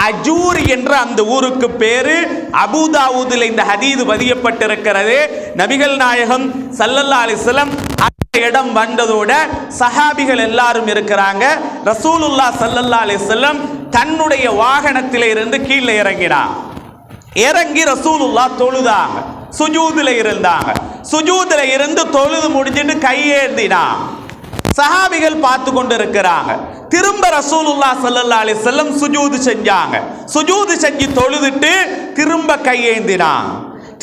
Azure என்ற அந்த ஊருக்கு பேரு. அபூதாவூதில் இந்த ஹதீது பதியப்பட்டிருக்கிறது. நபிகள் நாயகம் ஸல்லல்லாஹு அலைஹி வஸல்லம் இடம் வந்ததோட சஹாபிகள் எல்லாரும் இருக்கிறாங்க. ரசூலுல்லாஹ் ஸல்லல்லாஹு அலைஹி வஸல்லம் தன்னுடைய வாகனத்திலே இருந்து கீழே இறங்கினார். இறங்கி ரசூலுல்லாஹ் தொழுதாங்க, சுஜூதுல இருந்தாங்க. சுஜூதுல இருந்து தொழுது முடிஞ்சிட்டு கையேந்தினாங்க. சஹாபிகள் பார்த்து கொண்டு இருக்கிறாங்க. திரும்ப ரசூலுல்லாஹ் ஸல்லல்லாஹு அலைஹி வஸல்லம் சுஜூது செஞ்சாங்க. சுஜூது செஞ்சு தொழுதுட்டு திரும்ப கையேந்தினாங்க.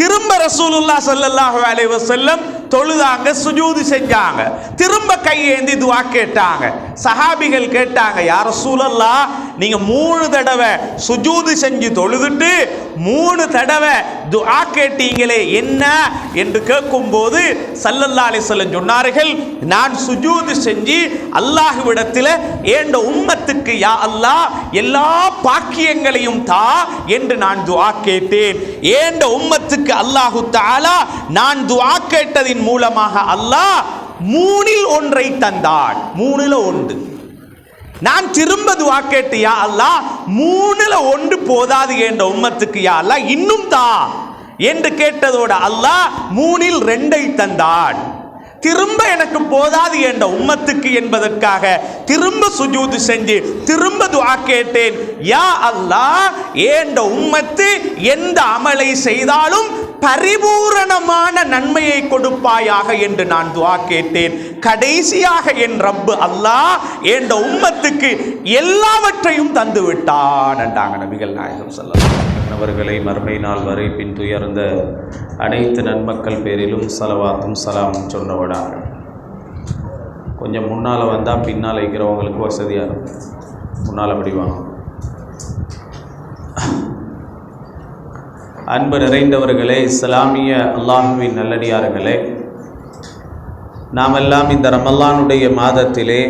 திரும்ப ரசூலுல்லாஹ் ஸல்லல்லாஹு அலைஹி வஸல்லம் தொழுதாங்க, சுஜூது செஞ்சாங்க. திரும்ப கையேந்தி துஆ கேட்டாங்க. சஹாபிகள் கேட்டாங்க, யா ரசூலல்லாஹ், நீங்க 3 தடவை சுஜூது செஞ்சு தொழுதுட்டு 3 தடவை துஆ கேட்டீங்களே, என்ன என்று கேட்கும்போது ஸல்லல்லாஹு அலைஹி வஸல்லம் சொன்னார்கள், நான் சுஜூது செஞ்சு அல்லாஹ்விடத்தில் ஏண்ட உம்மத்துக்கு யா அல்லாஹ் எல்லா பாக்கியங்களையும் தா என்று நான் துஆ கேட்டேன். ஏண்ட உம்மத்துக்கு அல்லாஹு தஆலா நான் துஆ கேட்டதின் மூலமாக அல்லாஹ் 3இல் 1 தந்தான். 3ல் 1. நான் திரும்ப துஆ கேட்டு, யா அல்லாஹ் 3ல் 1 போதாது என்ற உம்மத்துக்கு யா அல்லாஹ் இன்னும் தா என்று கேட்டதோட அல்லாஹ் 3இல் 2 தந்தான். திரும்ப எனக்கு போதாது என்ற உம்மத்துக்கு என்பதற்காக திரும்ப சுஜூது செஞ்சு திரும்ப துஆ கேட்டேன், யா அல்லாஹ் ஏண்ட உம்மத்து எந்த அமலை செய்தாலும் பரிபூரணமான நன்மையை கொடுப்பாயாக என்று நான் துஆ கேட்டேன். கடைசியாக என் ரப்பு அல்லாஹ் ஏண்ட உம்மத்துக்கு எல்லாவற்றையும் தந்து விட்டான் என்றாங்க நபிகள் நாயகம் ஸல்லல்லாஹு அலைஹி வஸல்லம் அவர்களை. மறுமை நாள் வரை பின் துயர்ந்த அனைத்து நன்மக்கள் பேரிலும் ஸலவாத்தும் ஸலாமும் சொன்னவடாக. கொஞ்சம் முன்னால் வந்தால் பின்னால் இருக்கிறவங்களுக்கு வசதியாக இருக்கும். முன்னால் படிவாங்க. அன்பு நிறைந்தவர்களே, இஸ்லாமிய அல்லாஹுவின் நல்லடியார்களே, நாமெல்லாம் இந்த ரமலானுடைய மாதத்திலே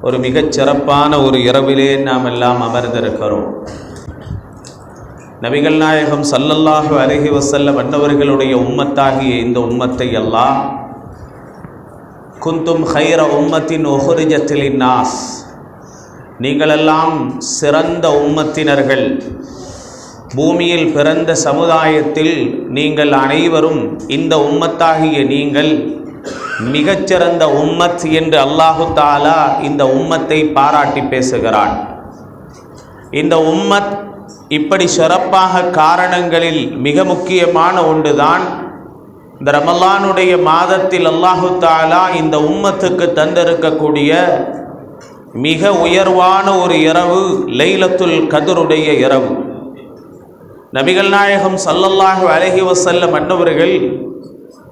ஒரு மிகச் சிறப்பான ஒரு இரவிலே நாம் எல்லாம் அமர்ந்திருக்கிறோம். நபிகள் நாயகம் ஸல்லல்லாஹு அலைஹி வஸல்லம் அன்னவர்களுடைய உம்மத்தாகிய இந்த உம்மத்தை அல்லாஹ் குந்தும் ஹைர உம்மத்தின் உஹ்ரிஜத் லின்னாஸ், நீங்களெல்லாம் சிறந்த உம்மத்தினர்கள், பூமியில் பிறந்த சமுதாயத்தில் நீங்கள் அனைவரும் இந்த உம்மத்தாகிய நீங்கள் மிகச்சிறந்த உம்மத் என்று அல்லாஹு தஆலா இந்த உம்மத்தை பாராட்டி பேசுகிறான். இந்த உம்மத் இப்படி சிறப்பாக காரணங்களில் மிக முக்கியமான ஒன்றுதான், இந்த ரமலானுடைய மாதத்தில் அல்லாஹு தஆலா இந்த உம்மத்துக்கு தந்திருக்கக்கூடிய மிக உயர்வான ஒரு இரவு லைலத்துல் கத்ருடைய இரவு. நபிகள் நாயகம் ஸல்லல்லாஹு அலைஹி வஸல்லம் அன்னவர்கள்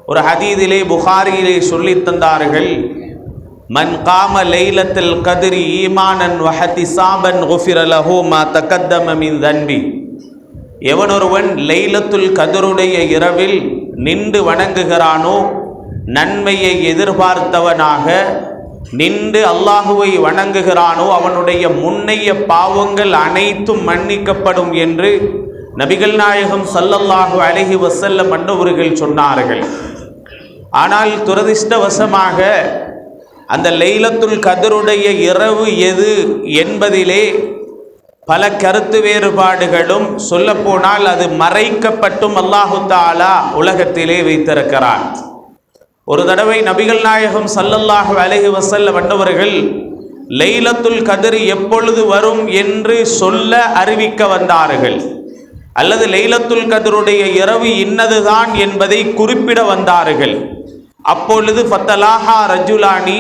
ஒரு ஹதீதிலே புகாரியிலே சொல்லி தந்தார்கள், மன் காம லைலத்துல் கத்ரி ஈமானன் வஹ்திசாபன் குஃபிர லஹு மா தகத்தம மின் தன்பி. எவனொருவன் லைலத்துல் கத்ருடைய இரவில் நின்று வணங்குகிறானோ, நன்மையை எதிர்பார்த்தவனாக நின்று அல்லாஹுவை வணங்குகிறானோ, அவனுடைய முன்னைய பாவங்கள் அனைத்தும் மன்னிக்கப்படும் என்று நபிகள் நாயகம் ஸல்லல்லாஹு அலைஹி வஸல்லம் அன்னவர்கள் சொன்னார்கள். ஆனால் துரதிர்ஷ்டவசமாக அந்த லைலத்துல் கத்ருடைய இரவு எது என்பதிலே பல கருத்து வேறுபாடுகளும், சொல்லப்போனால் அது மறைக்கப்பட்டும் அல்லாஹு தஆலா உலகத்திலே வைத்திருக்கிறார். ஒரு தடவை நபிகள் நாயகம் ஸல்லல்லாஹு அலைஹி வஸல்லம் அன்னவர்கள் லைலத்துல் கத்ர் எப்பொழுது வரும் என்று சொல்ல அறிவிக்க வந்தார்கள், அல்லது லைலத்துல் கத்ருடைய இரவு இன்னதுதான் என்பதை குறிப்பிட வந்தார்கள். அப்பொழுது ஃபத்தலாஹா ரஜுலானி,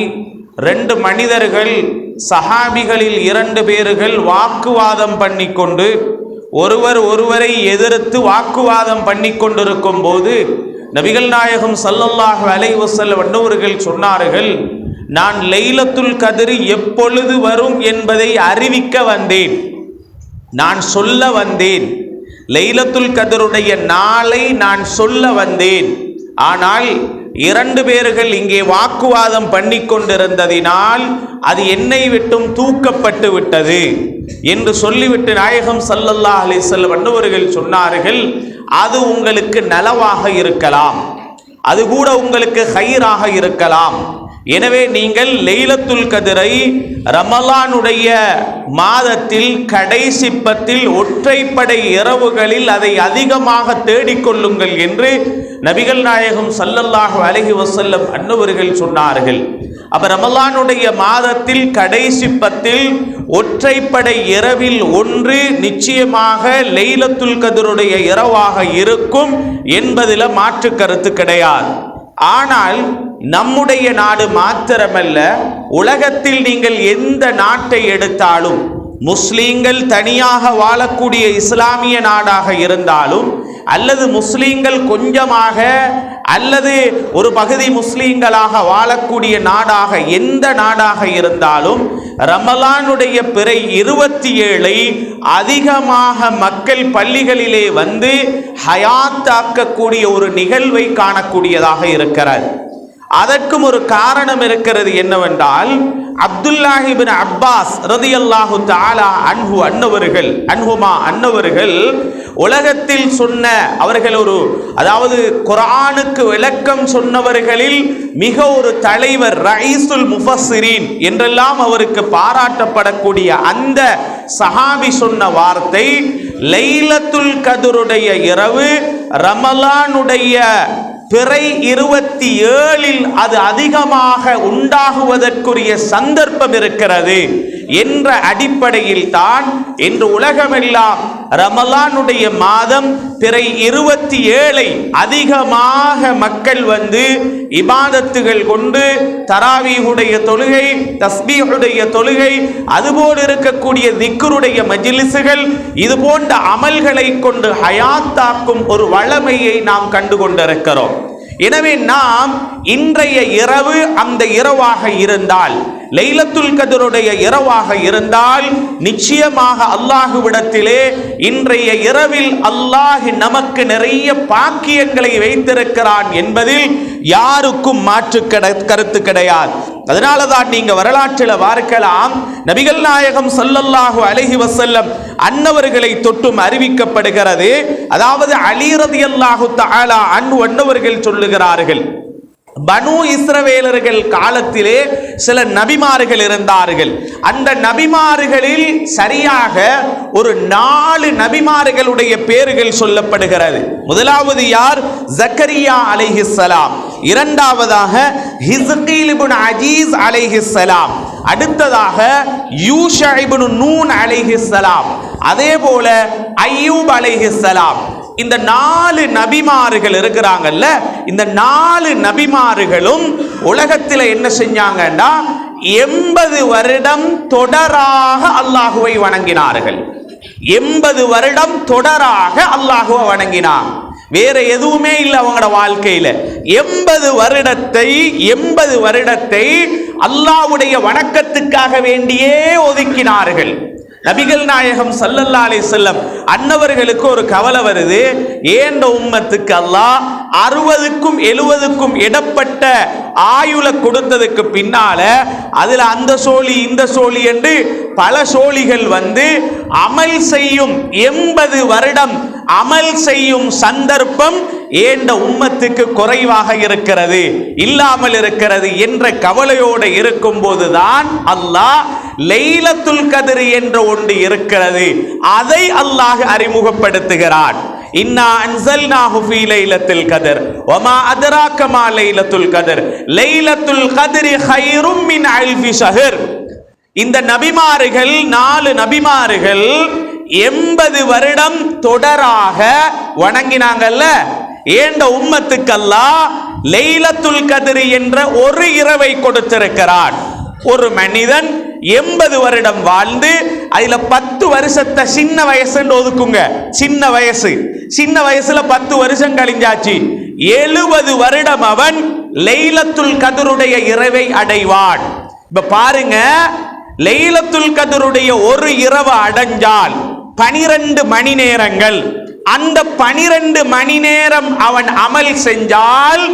2 மனிதர்கள், சஹாபிகளில் 2 பேர்கள் வாக்குவாதம் பண்ணிக்கொண்டு ஒருவரை எதிர்த்து வாக்குவாதம் பண்ணி கொண்டிருக்கும் போது நபிகள் நாயகம் ஸல்லல்லாஹு அலைஹி வஸல்லம் அன்னவர்கள் சொன்னார்கள், நான் லைலத்துல் கத்ர் எப்பொழுது வரும் என்பதை அறிவிக்க வந்தேன், நான் சொல்ல வந்தேன். லைலத்துல் கத்ருடைய நாளை நான் சொல்ல வந்தேன். ஆனால் 2 பேர்கள் இங்கே வாக்குவாதம் பண்ணி கொண்டிருந்ததினால் அது என்னை விட்டும் தூக்கப்பட்டு விட்டது என்று சொல்லிவிட்டு நாயகம் ஸல்லல்லாஹு அலைஹி வஸல்லம் அன்னவர்கள் சொன்னார்கள், அது உங்களுக்கு நலவாக இருக்கலாம், அது கூட உங்களுக்கு ஹைராக இருக்கலாம். எனவே நீங்கள் லைலத்துல் கத்ரை ரமலானுடைய மாதத்தில் கடைசி 10 ஒற்றைப்படை இரவுகளில் அதை அதிகமாக தேடிக்கொள்ளுங்கள் என்று நபிகள் நாயகம் ஸல்லல்லாஹு அலைஹி வஸல்லம் அன்னவர்கள் சொன்னார்கள். அப்ப ரமலானுடைய மாதத்தில் கடைசி 10 ஒற்றைப்படை இரவில் ஒன்று நிச்சயமாக லைலத்துல் கத்ருடைய இரவாக இருக்கும் என்பதில் மாற்று கருத்து கிடையாது. ஆனால் நம்முடைய நாடு மாத்திரமல்ல, உலகத்தில் நீங்கள் எந்த நாட்டை எடுத்தாலும், முஸ்லீம்கள் தனியாக வாழக்கூடிய இஸ்லாமிய நாடாக இருந்தாலும், அல்லது முஸ்லீம்கள் கொஞ்சமாக அல்லது ஒரு பகுதி முஸ்லீம்களாக வாழக்கூடிய நாடாக எந்த நாடாக இருந்தாலும், ரமலானுடைய பிறை 27 அதிகமாக மக்கள் பள்ளிகளிலே வந்து ஹயாத்தாக்கக்கூடிய ஒரு நிகழ்வை காணக்கூடியதாக இருக்கிறது. அதற்கும் ஒரு காரணம் இருக்கிறது. என்னவென்றால், அப்துல்லாஹ் இப்னு அப்பாஸ் ரலியல்லாஹு தஆலா அன்னவர்கள் உலகத்தில் சொன்ன அவர்கள் அதாவது குர்ஆனுக்கு விளக்கம் சொன்னவர்களில் மிக ஒரு தலைவர், ரயீசுல் முஃபஸ்ஸிரீன் என்றெல்லாம் அவருக்கு பாராட்டப்படக்கூடிய அந்த சஹாபி சொன்ன வார்த்தை, லைலத்துல் கத்ருடைய இரவு ரமலானுடைய பிறை 27 அது அதிகமாக உண்டாகுவதற்குரிய சந்தர்ப்பம் இருக்கிறது என்ற அடிப்படையில் தான் இன்று உலகமெல்லாம் ரமலானுடைய மாதம் பிறை 27 அதிகமாக மக்கள் வந்து இபாதத்துகள் கொண்டு தராவீஹுடைய தொழுகை, தஸ்பீஹுடைய தொழுகை, அதுபோல் இருக்கக்கூடிய திக்ருடைய மஜ்லிஸுகள், இது போன்ற அமல்களை கொண்டு ஹயாத்தாக்கும் ஒரு வளமையை நாம் கண்டு கொண்டிருக்கிறோம். எனவே நாம் இன்றைய இரவு அந்த இரவாக இருந்தால், லைலத்துல் கத்ருடைய இரவாக இருந்தால், நிச்சயமாக அல்லாஹ்விடத்திலே இன்றைய இரவில் அல்லாஹ் நமக்கு நிறைய பாக்கியங்களை வைத்திருக்கிறான் என்பதில் யாருக்கும் மாற்று கருத்து கிடையாது. அதனால தான் நீங்க வரலாற்றில் பார்க்கலாம், நபிகள் நாயகம் ஸல்லல்லாஹு அலைஹி வஸல்லம் அன்னவர்களை தொட்டும் அறிவிக்கப்படுகிறது. அதாவது அலி ரலியல்லாஹு தஆலா அன்ஹு அன்னவர்கள் சொல்லுகிறார்கள், பனு இஸ்ரவேலர்கள் காலத்திலே சில நபிமார்கள் இருந்தார்கள். அந்த நபிமார்களில் சரியாக ஒரு 4 நபிமார்களுடைய பேர்கள் சொல்லப்படுகிறது. முதலாவது யார்? ஜக்கரியா அலைஹிஸ்ஸலாம். இரண்டாவதாக ஹிஸ்கீல் இப்னு அஜீஸ் அலைஹிஸ்ஸலாம். அடுத்ததாக யூஷா இப்னு நூன் அலைஹிஸ்ஸலாம். அதே போல அய்யூப் அலைஹிஸ்ஸலாம். இந்த 4 நபிமார்கள் இருக்கிறாங்கல்ல, இந்த 4 நபிமார்களும் உலகத்தில் என்ன செஞ்சாங்கன்னா 80 வருடம் தொடராக அல்லாஹுவை வணங்கினார்கள். 80 வருடம் தொடராக அல்லாஹுவை வணங்கினார். வேற எதுவுமே இல்லை அவங்களோட வாழ்க்கையில. 80 வருடத்தை அல்லாஹ்வுடைய வணக்கத்துக்காக வேண்டியே ஒதுக்கினார்கள். நபிகள் நாயகம் ஸல்லல்லாஹு அலைஹி வஸல்லம் அன்னவர்களுக்கு ஒரு கவலை வருது, ஏண்ட உம்மத்துக்கு அல்லாஹ் 60க்கும் 70க்கும் இடப்பட்ட ஆயுள கொடுத்ததுக்கு பின்னால அதுல அந்த சோழி இந்த சோழி என்று பல சோழிகள் வந்து அமல் செய்யும் 80 வருடம் அமல் செய்யும் சந்தர்ப்பம் ஏண்ட உம்மத்துக்கு குறைவாக இருக்கிறது, இல்லாமல் இருக்கிறது என்ற கவலையோடு இருக்கும் போதுதான் அல்லாஹ் லைலத்துல் கத்ர் என்ற ஒன்று இருக்கிறது, அதை அல்லாஹ் அறிமுகப்படுத்துகிறான். இன்னா அன்ஸல்நாஹு ஃபீ லைலத்துல் கத்ர் வமா அத்ராக மா லைலத்துல் கத்ர் லைலத்துல் கத்ரி கைரும் மின் அல்ஃபி ஷஹர். இந்த நபிமார்கள் 4 நபிமார்கள் 80 வருடம் தொடராக வணங்கினாங்கல்ல, ஏண்ட உம்மத்துக்கு அல்லாஹ் லைலத்துல் கத்ர் என்ற ஒரு இரவை கொடுத்திருக்கிறான். ஒரு மனிதன் 80 வருடம் வாழ்ந்து அதுல 10 வருஷத்தை சின்ன வயசுன்னு ஒதுக்குங்க. சின்ன வயசுல 10 வருஷம் கழிஞ்சாச்சு. 70 வருடம் அவன் லைலத்துல் கத்ருடைய இரவை அடைவான். இப்ப பாருங்க, லைலத்துல் கத்ருடைய ஒரு இரவு அடைஞ்சால் 12 மணி நேரங்கள், அந்த 12 மணி நேரம் அவன் அமல் செஞ்சால்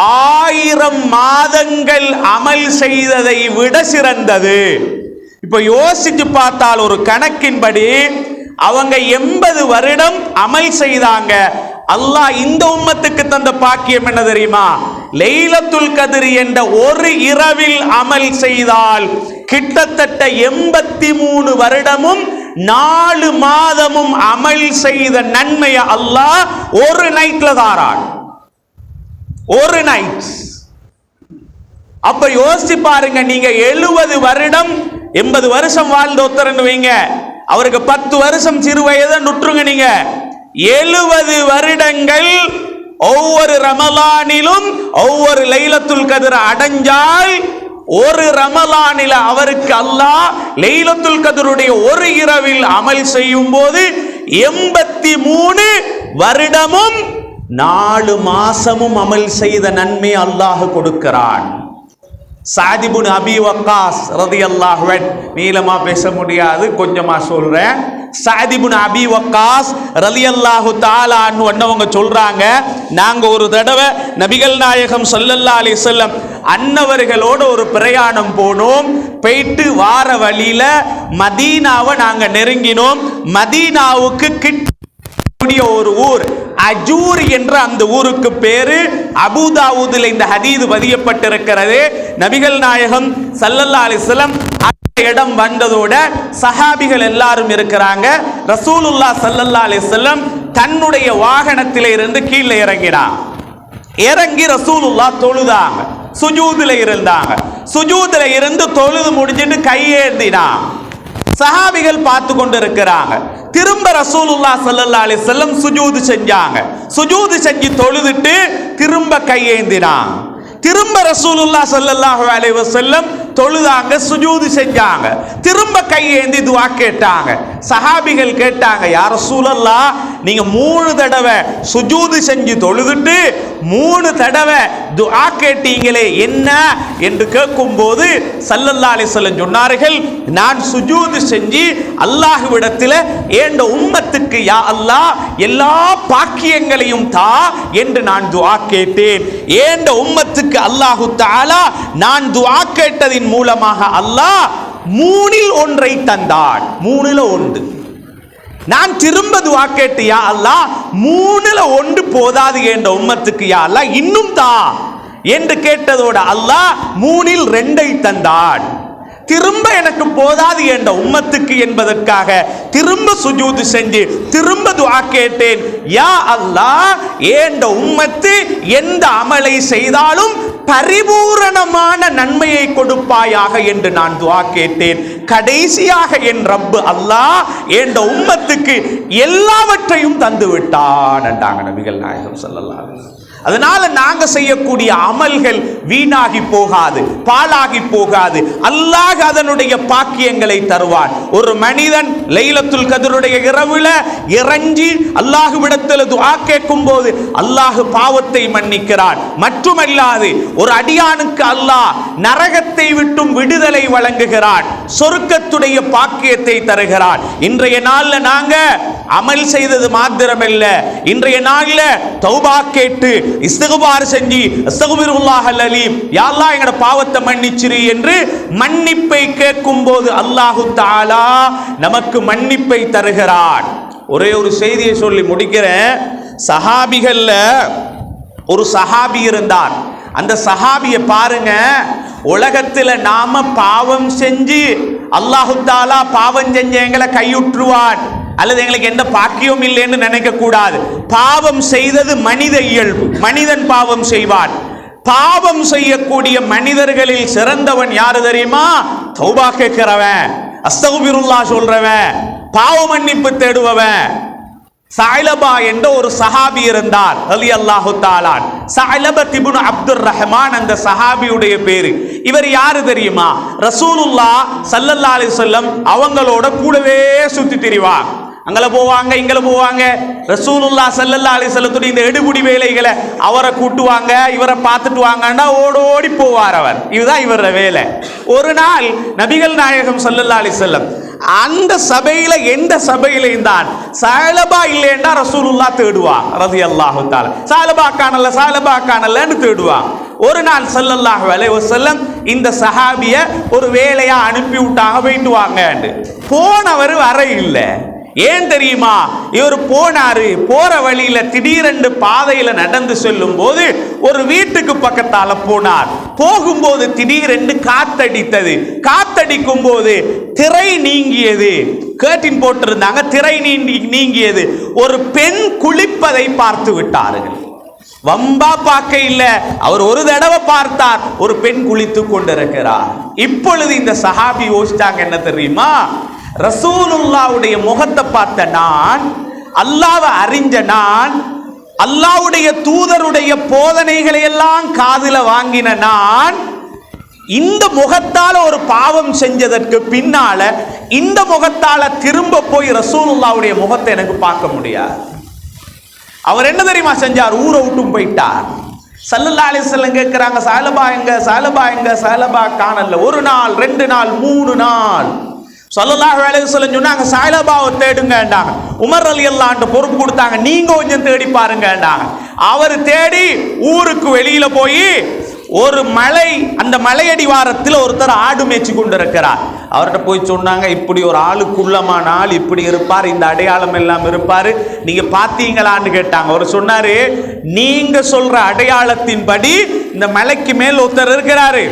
1000 மாதங்கள் அமல் செய்ததை விட சிறந்தது. இப்ப யோசிச்சு பார்த்தால் ஒரு கணக்கின்படி அவங்க 80 வருடம் அமல் செய்தாங்க. அல்லாஹ் இந்த உம்மத்துக்கு தந்த பாக்கியம் என்ன தெரியுமா? லைலத்துல் கத்ர் என்ற ஒரு இரவில் அமல் செய்தால் கிட்டத்தட்ட 83 வருடமும் 4 மாதமும் அமல் செய்த நன்மையை அல்லாஹ் ஒரு நைட்ல தாரான். ஒரு நைட். அப்ப யோசிச்சு பாருங்க, நீங்க 70 வருடம் 80 வருஷம் வாழ்ந்த ஒருத்தர் வைங்க, அவருக்கு 10 வருஷம் சிறு வயதை நுற்றுங்க. நீங்க 70 வருடங்கள் ஒவ்வொரு ரமலானிலும் ஒவ்வொரு லைலத்துல் கத்ர் அடைஞ்சால் ஒரு ரமலானில அவருக்கு அல்லாஹ் லைலத்துல் கத்ருடைய ஒரு இரவில் அமல் செய்யும் போது 83 வருடமும் 4 மாசமும் அமல் செய்த நன்மை அல்லாஹ் கொடுக்கிறான். சஅத் இப்னு அபி வக்காஸ் ரலியல்லாஹு அன்ஹு, நீளமா பேச முடியாது, கொஞ்சமா சொல்றேன். சஅத் இப்னு அபி வக்காஸ் ரலியல்லாஹு தஆலா அன்ஹு அன்னவங்க சொல்றாங்க, நாங்க ஒரு தடவை நபிகள் நாயகம் ஸல்லல்லாஹு அலைஹி வஸல்லம் அன்னவர்களோட ஒரு பிரயாணம் போனோம். போயிட்டு வார வழியில மதீனாவை நாங்க நெருங்கினோம். மதீனாவுக்கு கிட்ட ஒரு ஊர் அஜூர் என்ற அந்த ஊருக்கு பேரு. அபூதாவூதில் இந்த ஹதீஸ் பதியப்பட்டிருக்கிறது. நபிகள் நாயகம் ஸல்லல்லாஹு அலைஹி வஸல்லம் இடம் வந்ததோட சஹாபிகள் எல்லாரும் இருக்கிறாங்க. ரசூலுல்லாஹ் ஸல்லல்லாஹு அலைஹி வஸல்லம் தன்னுடைய வாகனத்திலே இருந்து கீழே இறங்கினார். இறங்கி ரசூலுல்லாஹ் தொழுதாங்க, சுஜூதுல இருந்தாங்க. சுஜூதுல இருந்து தொழுது முடிஞ்சிட்டு கையேந்தினாங்க. சஹாபிகள் பார்த்து கொண்டு இருக்கிறாங்க. திரும்ப ரசூலுல்லாஹ் ஸல்லல்லாஹு அலைஹி வஸல்லம் சுஜூது செஞ்சாங்க. சுஜூது செஞ்சு தொழுதுட்டு திரும்ப கையேந்தினாங்க. திரும்ப ரசூலுல்லாஹ் ஸல்லல்லாஹு அலைஹி வஸல்லம் தொழுதாங்க, சுஜூது செஞ்சாங்க. திரும்ப கையேந்தி துஆ கேட்டாங்க. சஹாபிகள் கேட்டாங்க, யா ரசூலல்லாஹ், நீங்க 3 தடவை சுஜூது செஞ்சு தொழுதுட்டு 3 தடவை துஆ கேட்டீங்களே, என்ன என்று கேட்கும்போது ஸல்லல்லாஹு அலைஹி வஸல்லம் சொன்னார்கள், நான் சுஜூது செஞ்சு அல்லாஹ்விடத்தில் ஏண்ட உம்மத்துக்கு யா அல்லாஹ் எல்லா பாக்கியங்களையும் தா என்று நான் துஆ கேட்டேன். ஏண்ட உம்மத்துக்கு அல்லாஹு தஆலா நான் துஆ கேட்டதின் மூலமாக அல்லாஹ் 3இல் 1 தந்தான். 3ல் 1. நான் திரும்ப துஆ கேட்டு, யா அல்லாஹ் 3ல் 1 போதாது என்ற உம்மத்துக்கு யா அல்லாஹ் இன்னும் தா என்று கேட்டதோட அல்லாஹ் 3இல் 2 தந்தான். திரும்ப எனக்கு போதாது என்ற உம்மத்துக்கு என்பதற்காக திரும்ப சுஜூது செஞ்சு திரும்ப துஆ கேட்டேன், யா அல்லாஹ் ஏண்ட உம்மத்து எந்த அமலை செய்தாலும் பரிபூரணமான நன்மையை கொடுப்பாயாக என்று நான் துஆ கேட்டேன். கடைசியாக என் ரப்பு அல்லாஹ் ஏண்ட உம்மத்துக்கு எல்லாவற்றையும் தந்து விட்டான் என்றாங்க நபிகள் நாயகம் ஸல்லல்லாஹு அலைஹி வஸல்லம். அதனால நாங்க செய்யக்கூடிய அமல்கள் வீணாகி போகாது, பாழாகி போகாது. அல்லாஹ் அதனுடைய பாக்கியங்களை தருவான். ஒரு மனிதன் லைலத்துல் கத்ருடைய இரவுல இறங்கி அல்லாஹ்விடத்தில் துஆ கேட்கும் போது அல்லாஹ் பாவத்தை மன்னிக்கிறான். மட்டுமல்லாது ஒரு அடியானுக்கு அல்லாஹ் நரகத்தை விட்டும் விடுதலை வழங்குகிறான், சொர்க்கத்துடைய பாக்கியத்தை தருகிறான். இன்றைய நாள்ல நாங்க அமல் செய்தது மாத்திரமல்ல, இன்றைய நாள்ல தௌபா கேட்டு இஸ்திக்பார் செஞ்சு அஸ்தக்பிருல்லாஹல் அலீம், யா அல்லாஹ் எங்கட பாவத்தை மன்னிச்சிரு என்று மன்னிப்பை கேட்கும் போது அல்லாஹு தஆலா நமக்கு மன்னிப்பை தருகிறான். ஒரே ஒரு செய்தியை சொல்லி முடிக்கிறேன். சஹாபிகள்ல ஒரு சஹாபி இருந்தார். அந்த சஹாபியை பாருங்க, உலகத்தில் நாம பாவம் செஞ்சு அல்லாஹு தஆலா பாவம் செஞ்ச எங்களை கையுற்றுவான் அல்லது எங்களுக்கு எந்த பாக்கியம் இல்லைன்னு நினைக்க கூடாது. பாவம் செய்தது மனித இயல்பு, மனிதன் பாவம் செய்வான். பாவம் செய்யக்கூடிய மனிதர்களில் சிறந்தவன் யாரு தெரியுமா? தௌபா கேட்கிறவன், அஸ்தக்பிருல்லாஹ் சொல்றவன், பாவ மன்னிப்பு தேடுபவன். சஅலபா என்ற ஒரு சஹாபி இருந்தார் ரலியல்லாஹு தஆலா. சஅலபத் இப்னு அப்துர் ரஹ்மான் அந்த சஹாபியுடைய பேரு. இவர் யாரு தெரியுமா? ரசூலுல்லாஹ் ஸல்லல்லாஹு அலைஹி வஸல்லம் அவங்களோட கூடவே சுத்தி திரிவார். அங்கே போவாங்க, இங்கே போவாங்க. ரசூலுல்லாஹ் ஸல்லல்லாஹு அலைஹி வஸல்லத்துடைய இந்த எடுபுடி வேலைகளை அவரை கூட்டுவாங்க, இவரை பார்த்துட்டு வாங்கன்னா ஓடோடி போவார் அவர். இதுதான் இவர வேலை. ஒரு நாள் நபிகள் நாயகம் ஸல்லல்லாஹு அலைஹி வஸல்லம் அந்த சபையில எந்த சபையிலையும் தான் சஅலபா இல்லைன்னா ரசூலுல்லாஹ் தேடுவாங்க ரலியல்லாஹு தஆலா. சஅலபா காணலன்னு தேடுவாங்க. ஒரு நாள் ஸல்லல்லாஹு அலைஹி வஸல்லம் இந்த சஹாபிய ஒரு வேலையா அனுப்பி விட்டாங்க, போயிட்டு வாங்க. போனவர் வர இல்லை. ஏன் தெரியுமா? இவர் போனாரு, போற வழியில திடீரென்று பாதையில நடந்து செல்லும் போது ஒரு வீட்டுக்கு பக்கத்தால போனார். போகும்போது திடீரென்று காத்தடித்தது. காத்தடிக்கும் போது திரை நீங்கியது. கேட்டின் போட்டிருந்தாங்க, திரை நீங்கியது. ஒரு பெண் குளிப்பதை பார்த்து விட்டார்கள். வம்பா பார்க்க இல்ல, அவர் ஒரு தடவை பார்த்தார், ஒரு பெண் குளித்து கொண்டிருக்கிறார். இப்பொழுது இந்த சஹாபி யோசிச்சாங்க என்ன தெரியுமா? ரசூலுல்லாவுடைய முகத்தை பார்த்த நான், அல்லாஹ்வை அறிஞ்ச நான், அல்லாஹ்வுடைய தூதருடைய போதனைகளை எல்லாம் காதுல வாங்கின நான், இந்த முகத்தால ஒரு பாவம் செஞ்சதற்கு பின்னால இந்த முகத்தால திரும்ப போய் ரசூலுல்லாவுடைய முகத்தை எனக்கு பார்க்க முடியாது. அவர் என்ன தெரியுமா செஞ்சார்? ஊரை விட்டும் போயிட்டார். ஸல்லல்லாஹு அலைஹி வஸல்லம் கேட்கிறாங்க, சாலபா எங்க, சாலபா எங்க? சாலபா காணல. ஒரு நாள், 2 நாள், 3 நாள். ஸல்லல்லாஹு அலைஹி வஸல்லம் சொன்னாங்க, சாலபாவை தேடுங்கன்றாங்க. உமர் ரலியல்லாஹு அன்ஹு பொறுப்பு கொடுத்தாங்க, நீங்க கொஞ்சம் தேடி பாருங்கன்றாங்க. அவர் தேடி ஊருக்கு வெளியில போய் ஒரு மலை, அந்த மலையடிவாரத்தில் ஒருத்தர் ஆடு மேய்ச்சி கொண்டிருக்கிறார். அவர்கிட்ட போய் சொன்னாங்க, இப்படி ஒரு ஆளுக்குள்ளமான ஆள் இப்படி இருப்பார், இந்த அடையாளம் எல்லாம் இருப்பாரு, நீங்க பாத்தீங்களான்னு கேட்டாங்க. அவர் சொன்னாரு, நீங்க சொல்ற அடையாளத்தின்படி இந்த மலைக்கு மேல் ஒருத்தர் இருக்கிறாரு,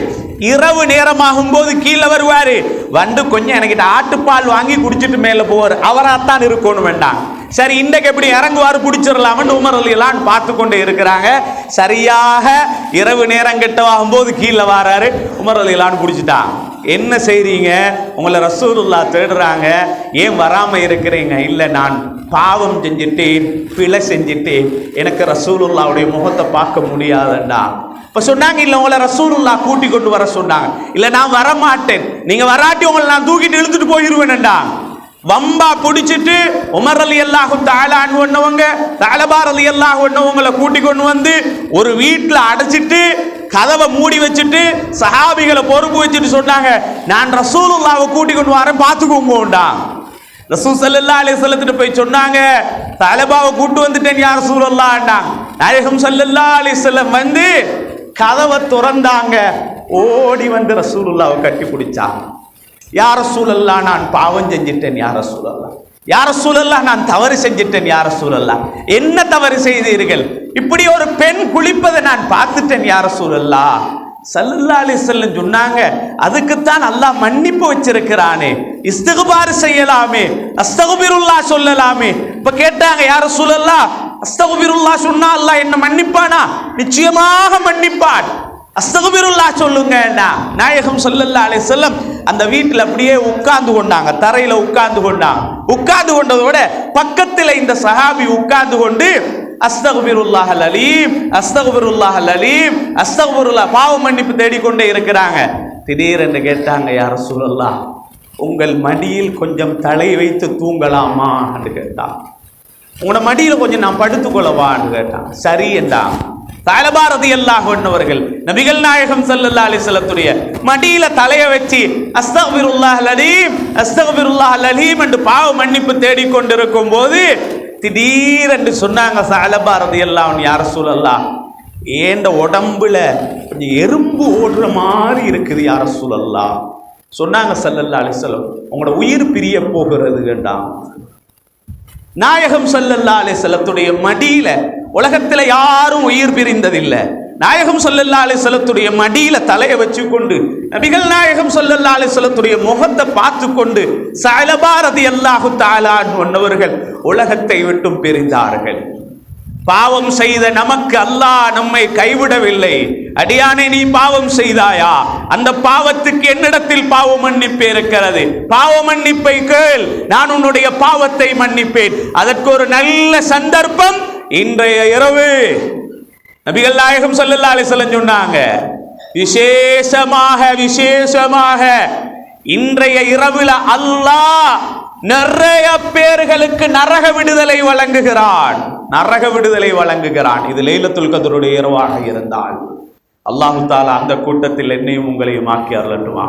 இரவு நேரமாகும் போது கீழே வருவாரு, வந்து கொஞ்சம் எனக்கிட்ட ஆட்டுப்பால் வாங்கி குடிச்சிட்டு மேல போவார், அவராத்தான் இருக்கணும் வேண்டாம். சரி, இன்றைக்கு எப்படி இறங்குவாரு, பிடிச்சிடலாம்னு உமர் ரலியல்லாஹு அன்ஹு பார்த்து கொண்டு இருக்கிறாங்க. சரியாக இரவு நேரம் கிட்டவாகும் போது கீழே வராரு, உமர் ரலியல்லாஹு அன்ஹு பிடிச்சிட்டான். என்ன செய்றீங்க? உங்களை ரசூலுல்லாஹ் தேடுறாங்க, ஏன் வராம இருக்கிறீங்க? இல்லை, நான் பாவம் செஞ்சுட்டேன், பிழை செஞ்சுட்டேன், எனக்கு ரசூலுல்லாஹ்வுடைய முகத்தை பார்க்க முடியாதுண்டா. இப்ப சொன்னாங்க, இல்ல உங்களை ரசூலுல்லாஹ் கூட்டி கொண்டு வர சொன்னாங்க. இல்ல, நான் வர மாட்டேன், நீங்க வராட்டி உங்களை நான் தூக்கிட்டு இழுத்துட்டு போயிருவேன்டா. வம்பா பிடிச்சிட்டு உமர் ரலியல்லாஹு தஆலா அன்ஹுவங்க, தஅலபா ரலியல்லாஹு அன்ஹுவங்களை கூட்டி கொண்டு வந்து ஒரு வீட்டில் அடைச்சிட்டு கதவை மூடி வச்சுட்டு சஹாபிகளை பொறுப்பு வச்சுட்டு சொன்னாங்க, நான் ரசூலுல்லாஹ்வை கூட்டி கொண்டு வரேன், பார்த்துக்கோங்கடா. ரசூல் ஸல்லல்லாஹு அலைஹி வஸல்லம் போய் சொன்னாங்க, தஅலபாவை கூட்டு வந்துட்டேன் யா ரசூலல்லாஹ்ன்றாங்க. நாயகம் ஸல்லல்லாஹு அலைஹி வஸல்லம் வந்து கதவை திறந்தாங்க, ஓடி வந்து ரசூலுல்லாஹ்வை கட்டி பிடிச்சாங்க. யா ரசூலல்லாஹ், நான் பாவம் செஞ்சிட்டேன் யா ரசூலல்லாஹ், யா ரசூலல்லாஹ், நான் தவறு செஞ்சிட்டேன் யா ரசூலல்லாஹ். என்ன தவறு செய்தீர்கள்? இப்படி ஒரு பெண் குளிப்பதை நான் பார்த்துட்டேன் யா ரசூலல்லாஹ். ஸல்லல்லாஹு அலைஹி வஸல்லம் சொன்னாங்க, அதுக்குத்தான் அல்லாஹ் மன்னிப்பு வச்சிருக்கிறானே, இஸ்திக்பார் செய்யலாமே, அஸ்தக்பிருல்லாஹ் சொல்லலாமே. இப்ப கேட்டாங்க, யா ரசூலல்லாஹ், அஸ்தக்பிருல்லாஹ் சொன்னா அல்லாஹ் என்ன மன்னிப்பானா? நிச்சயமாக மன்னிப்பான், அஸ்தக்பிருல்லாஹ் சொல்லுங்க. நாயகம் ஸல்லல்லாஹு அலைஹி வஸல்லம் அந்த வீட்டில் அப்படியே உட்கார்ந்து கொண்டாங்க, தரையில உட்கார்ந்து கொண்டாங்க. உட்கார்ந்து கொண்டதோட பக்கத்தில் இந்த சஹாபி உட்கார்ந்து கொண்டு அஸ்தக்பிருல்லாஹல் அலீம், அஸ்தக்பிருல்லாஹல் அலீம், அஸ்தக்பிருல்லாஹ், பாவ மன்னிப்பு தேடிக்கொண்டே இருக்கிறாங்க. திடீரென்று கேட்டாங்க, யா ரசூலல்லாஹ், உங்கள் மடியில் கொஞ்சம் தலை வைத்து தூங்கலாமா என்று கேட்டான். உங்களோட மடியில் கொஞ்சம் நான் படுத்துக்கொள்ளவான்னு கேட்டான். சரி என்றான். தஅலபா ரலியல்லாஹு அன்ஹு அவர்கள் நபிகள் நாயகம் ஸல்லல்லாஹு அலைஹி வஸல்லத்துடைய மடியில தலையை வச்சு அஸ்தக்பிருல்லாஹல் அலீம், அஸ்தக்பிருல்லாஹல் அலீம் என்று பாவ மன்னிப்பு தேடிக்கொண்டிருக்கும் போது திடீரென்று சொன்னாங்க, தஅலபா ரலியல்லாஹு அன்ஹு, யா ரசூலல்லாஹ், ஏண்ட உடம்புல கொஞ்சம் எறும்பு ஓடுற மாதிரி இருக்குது யா ரசூலல்லாஹ். சொன்னாங்க ஸல்லல்லாஹு அலைஹி வஸல்லம், உங்களோட உயிர் பிரிய போகிறது வேண்டாம். நாயகம் ஸல்லல்லாஹு அலைஹி வஸல்லத்துடைய மடியில உலகத்துல யாரும் உயிர் பிரிந்ததில்லை. நாயகம் ஸல்லல்லாஹு அலைஹி வஸல்லத்துடைய மடியில தலையை வச்சு கொண்டு நபிகள் நாயகம் ஸல்லல்லாஹு அலைஹி வஸல்லத்துடைய முகத்தை பார்த்து கொண்டு ஸஅலபா ரலியல்லாஹு தஆலா அன்ஹு உலகத்தை விட்டும் பிரிந்தார்கள். பாவம் செய்த நமக்கு அல்லாஹ் நம்மை கைவிடவில்லை. அடியானே, நீ பாவம் செய்தாயா? அந்த பாவத்துக்கு என்னிடத்தில் பாவ மன்னிப்பு இருக்கிறது, பாவ மன்னிப்பை கேள், நான் உன்னுடைய பாவத்தை மன்னிப்பேன். அதற்கு ஒரு நல்ல சந்தர்ப்பம் இன்றைய இரவு. நபிகள் நாயகம் ஸல்லல்லாஹு அலைஹி வஸல்லம் சொன்னாங்க, விசேஷமாக இன்றைய இரவுல அல்லாஹ் நிறைய பேர்களுக்கு நரக விடுதலை வழங்குகிறான், நரக விடுதலை வழங்குகிறான். இது லைலத்துல் கத்ருடைய இரவாக இருந்தால் அல்லாஹ் தஆலா அந்த கூட்டத்தில் என்னையும் உங்களையும் ஆக்கி அருளட்டுமா.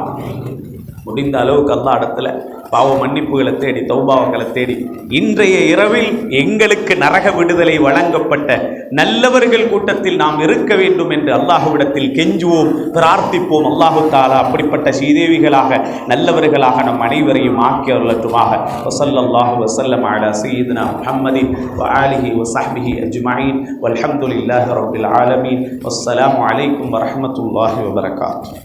முடிந்த அளவுக்கு அல்லாஹ் இடத்துல பாவ மன்னிப்புகளை தேடி தௌபாக்களை தேடி இன்றைய இரவில் எங்களுக்கு நரக விடுதலை வழங்கப்பட்ட நல்லவர்கள் கூட்டத்தில் நாம் இருக்க வேண்டும் என்று அல்லாஹ்விடத்தில் கெஞ்சுவோம், பிரார்த்திப்போம். அல்லாஹு தாலா அப்படிப்பட்ட ஸ்ரீதேவிகளாக நல்லவர்களாக நம் அனைவரையும் ஆக்கி அருளட்டுமாக. வஸல்லல்லாஹு வஸல்லம் அலா சய்யிதினா முஹம்மதின் வ ஆலிஹி வ ஸஹ்பிஹி அஜ்மஈன் வல்ஹம்துலில்லாஹி ரப்பில் ஆலமீன். வஸ்ஸலாமு அலைக்கும் வரஹ்மத்துல்லாஹி வ பரகாத்துஹு.